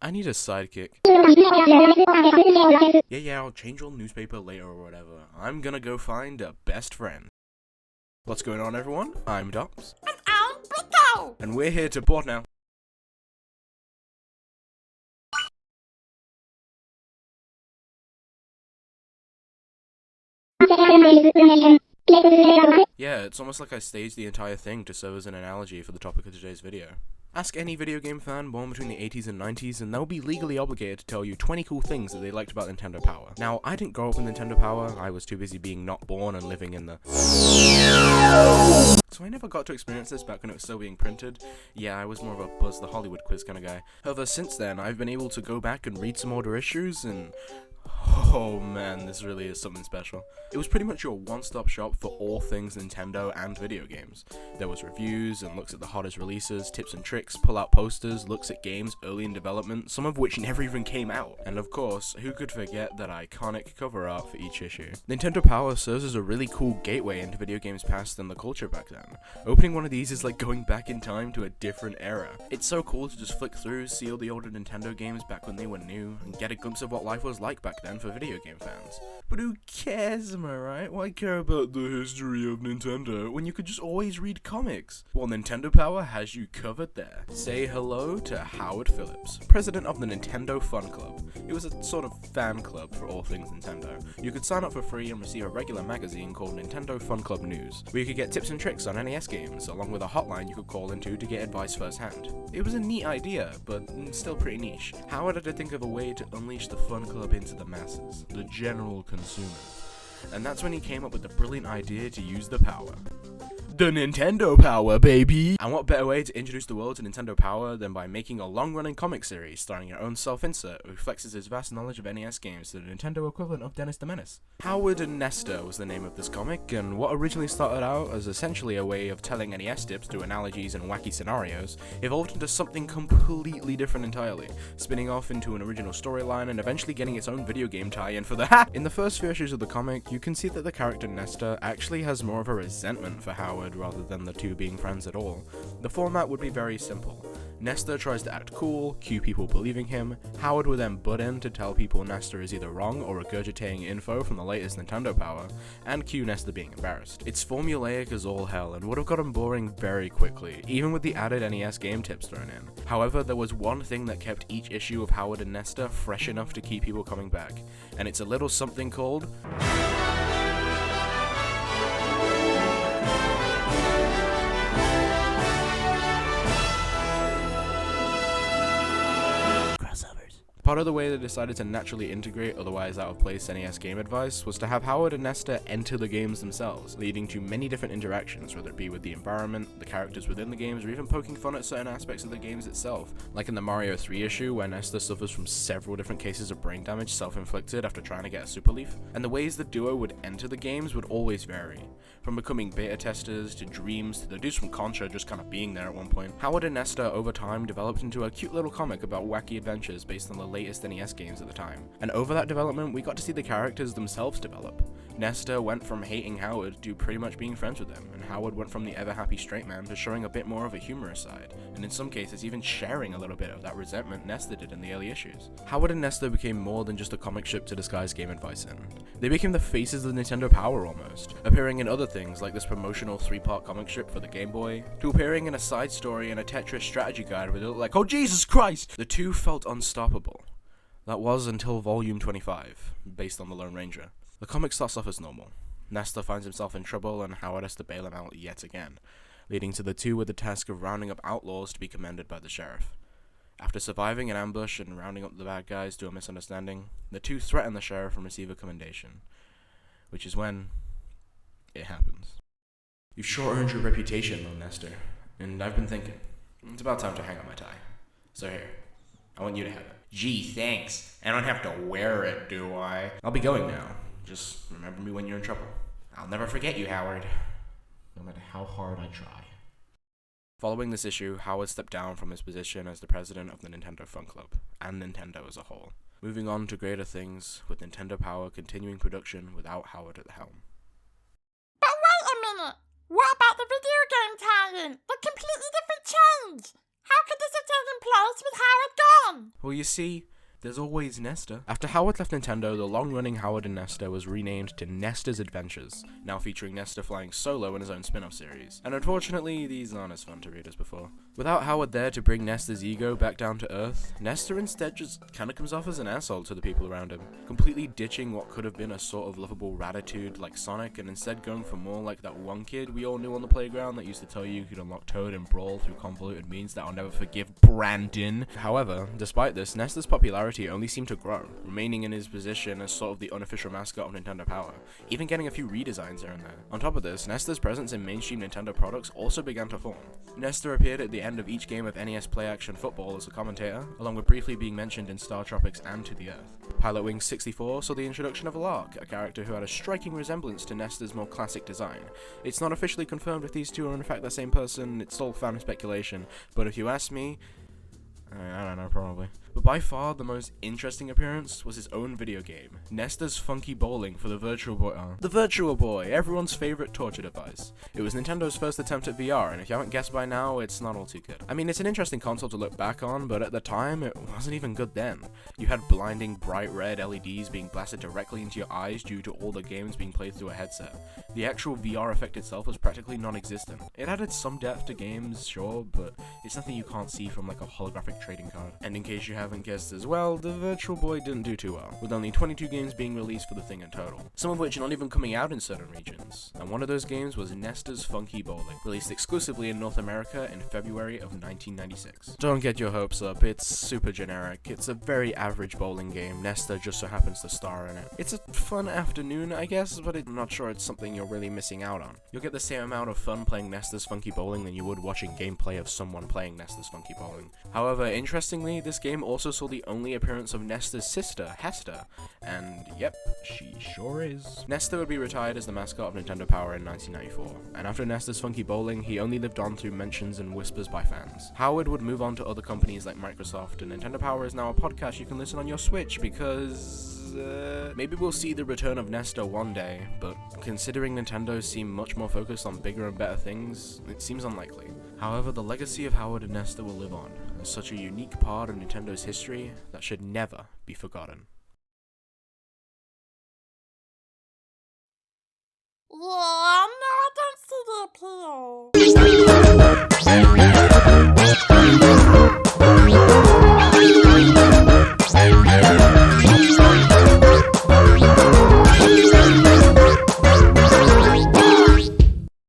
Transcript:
I need a sidekick. Yeah, I'll change your newspaper later or whatever. I'm gonna go find a best friend. What's going on, everyone? I'm Dops. And I'm Britto. And we're here to board now. Yeah, it's almost like I staged the entire thing to serve as an analogy for the topic of today's video. Ask any video game fan born between the 80s and 90s and they'll be legally obligated to tell you 20 cool things that they liked about Nintendo Power. Now, I didn't grow up with Nintendo Power, I was too busy being not born and living in the... So I never got to experience this back when it was still being printed. Yeah, I was more of a Buzz the Hollywood quiz kind of guy. However, since then, I've been able to go back and read some older issues and... oh man, this really is something special. It was pretty much your one-stop shop for all things Nintendo and video games. There was reviews and looks at the hottest releases, tips and tricks, pull-out posters, looks at games early in development, some of which never even came out. And of course, who could forget that iconic cover art for each issue? Nintendo Power serves as a really cool gateway into video games past and the culture back then. Opening one of these is like going back in time to a different era. It's so cool to just flick through, see all the older Nintendo games back when they were new, and get a glimpse of what life was like back then for video game fans. But who cares, am I right? Why care about the history of Nintendo when you could just always read comics? Well, Nintendo Power has you covered there. Say hello to Howard Phillips, president of the Nintendo Fun Club. It was a sort of fan club for all things Nintendo. You could sign up for free and receive a regular magazine called Nintendo Fun Club News, where you could get tips and tricks on NES games, along with a hotline you could call into to get advice firsthand. It was a neat idea, but still pretty niche. Howard had to think of a way to unleash the Fun Club into the masses, the general consumer. And that's when he came up with the brilliant idea to use the power. The Nintendo Power, baby! And what better way to introduce the world to Nintendo Power than by making a long-running comic series starring your own self-insert who flexes his vast knowledge of NES games to the Nintendo equivalent of Dennis the Menace. Howard and Nestor was the name of this comic, and what originally started out as essentially a way of telling NES tips through analogies and wacky scenarios, evolved into something completely different entirely, spinning off into an original storyline and eventually getting its own video game tie-in for the ha! In the first few issues of the comic, you can see that the character Nestor actually has more of a resentment for Howard rather than the two being friends at all. The format would be very simple. Nestor tries to act cool, cue people believing him, Howard would then butt in to tell people Nestor is either wrong or regurgitating info from the latest Nintendo Power, and cue Nestor being embarrassed. It's formulaic as all hell and would have gotten boring very quickly, even with the added NES game tips thrown in. However, there was one thing that kept each issue of Howard and Nestor fresh enough to keep people coming back, and it's a little something called... Part of the way they decided to naturally integrate otherwise out-of-place NES game advice was to have Howard and Nestor enter the games themselves, leading to many different interactions, whether it be with the environment, the characters within the games, or even poking fun at certain aspects of the games itself, like in the Mario 3 issue where Nestor suffers from several different cases of brain damage self-inflicted after trying to get a Super Leaf, and the ways the duo would enter the games would always vary. From becoming beta testers, to dreams, to the dudes from Contra just kind of being there at one point, Howard and Nestor over time developed into a cute little comic about wacky adventures based on the latest NES games at the time. And over that development, we got to see the characters themselves develop. Nestor went from hating Howard to pretty much being friends with him, and Howard went from the ever-happy straight man to showing a bit more of a humorous side, and in some cases even sharing a little bit of that resentment Nestor did in the early issues. Howard and Nestor became more than just a comic strip to disguise game advice in. They became the faces of Nintendo Power almost, appearing in other things like this promotional 3-part comic strip for the Game Boy, to appearing in a side story in a Tetris strategy guide where they looked like, oh Jesus Christ! The two felt unstoppable. That was until Volume 25, based on the Lone Ranger. The comic starts off as normal. Nestor finds himself in trouble and Howard has to bail him out yet again, leading to the two with the task of rounding up outlaws to be commended by the sheriff. After surviving an ambush and rounding up the bad guys due to a misunderstanding, the two threaten the sheriff and receive a commendation, which is when it happens. You've sure earned your reputation, though, Nestor, and I've been thinking, it's about time to hang up my tie. So here, I want you to have it. Gee, thanks. I don't have to wear it, do I? I'll be going now. Just remember me when you're in trouble. I'll never forget you, Howard. No matter how hard I try. Following this issue, Howard stepped down from his position as the president of the Nintendo Fun Club, and Nintendo as a whole, moving on to greater things, with Nintendo Power continuing production without Howard at the helm. But wait a minute! What about the video game tie-in? A completely different change! How could this have taken place with Howard gone? Well, you see, there's always Nesta. After Howard left Nintendo, the long-running Howard and Nesta was renamed to Nesta's Adventures, now featuring Nesta flying solo in his own spin-off series. And unfortunately, these aren't as fun to read as before. Without Howard there to bring Nesta's ego back down to earth, Nesta instead just kinda comes off as an asshole to the people around him, completely ditching what could have been a sort of lovable ratitude like Sonic, and instead going for more like that one kid we all knew on the playground that used to tell you could unlock Toad and Brawl through convoluted means that I'll never forgive Brandon. However, despite this, Nesta's popularity only seemed to grow, remaining in his position as sort of the unofficial mascot of Nintendo Power, even getting a few redesigns here and there. On top of this, Nesta's presence in mainstream Nintendo products also began to form. Nesta appeared at the end of each game of NES Play Action Football as a commentator, along with briefly being mentioned in Star Tropics and To the Earth. Pilot Wing 64 saw the introduction of Lark, a character who had a striking resemblance to Nesta's more classic design. It's not officially confirmed if these two are in fact the same person, it's all fan speculation, but if you ask me, I don't know, probably. But by far, the most interesting appearance was his own video game, Nesta's Funky Bowling for the Virtual Boy. The Virtual Boy, everyone's favorite torture device. It was Nintendo's first attempt at VR, and if you haven't guessed by now, it's not all too good. I mean, it's an interesting console to look back on, but at the time, it wasn't even good then. You had blinding bright red LEDs being blasted directly into your eyes due to all the games being played through a headset. The actual VR effect itself was practically non-existent. It added some depth to games, sure, but it's nothing you can't see from like a holographic trading card. And in case you haven't guessed as well, the Virtual Boy didn't do too well, with only 22 games being released for the thing in total, some of which are not even coming out in certain regions, and one of those games was Nesta's Funky Bowling, released exclusively in North America in February of 1996. Don't get your hopes up, it's super generic, it's a very average bowling game, Nesta just so happens to star in it. It's a fun afternoon, I guess, but I'm not sure it's something you're really missing out on. You'll get the same amount of fun playing Nesta's Funky Bowling than you would watching gameplay of someone playing Nesta's Funky Bowling. However, interestingly, this game also saw the only appearance of Nesta's sister, Hester, and yep, she sure is. Nesta would be retired as the mascot of Nintendo Power in 1994, and after Nesta's Funky Bowling, he only lived on through mentions and whispers by fans. Howard would move on to other companies like Microsoft, and Nintendo Power is now a podcast you can listen on your Switch because maybe we'll see the return of Nesta one day, but considering Nintendo seem much more focused on bigger and better things, it seems unlikely. However, the legacy of Howard and Nesta will live on, as such a unique part of Nintendo's history that should never be forgotten. Yeah, no, I don't see the appeal.